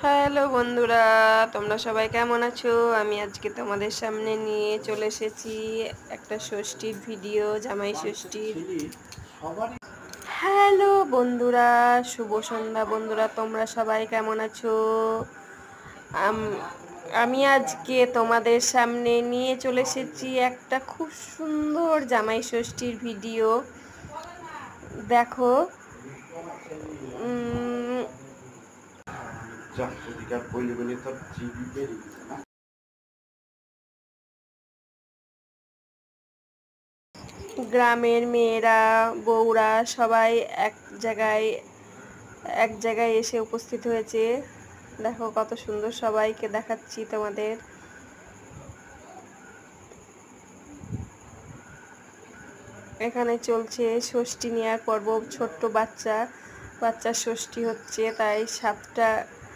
Hello বন্ধুরা, তোমরা সবাই কেমন আছো? আমি আজকে তোমাদের সামনে নিয়ে চলে এসেছি একটা ষষ্ঠীর ভিডিও, জামাই ষষ্ঠীর। হ্যালো বন্ধুরা, শুভ সন্ধ্যা বন্ধুরা, তোমরা সবাই কেমন আছো? আমি আজকে তোমাদের সামনে নিয়ে চলে এসেছি একটা খুব সুন্দর জামাই ষষ্ঠীর ভিডিও। দেখো, গ্রামের মেয়েরা, বউরা সবাই এক জায়গায় এক জায়গায় এসে উপস্থিত হয়েছে। দেখো কত সুন্দর, সবাইকে দেখাচ্ছি তোমাদের। এখানে চলছে ষষ্ঠী নেওয়ার পর্ব। ছোট্ট বাচ্চার ষষ্ঠী হচ্ছে, তাই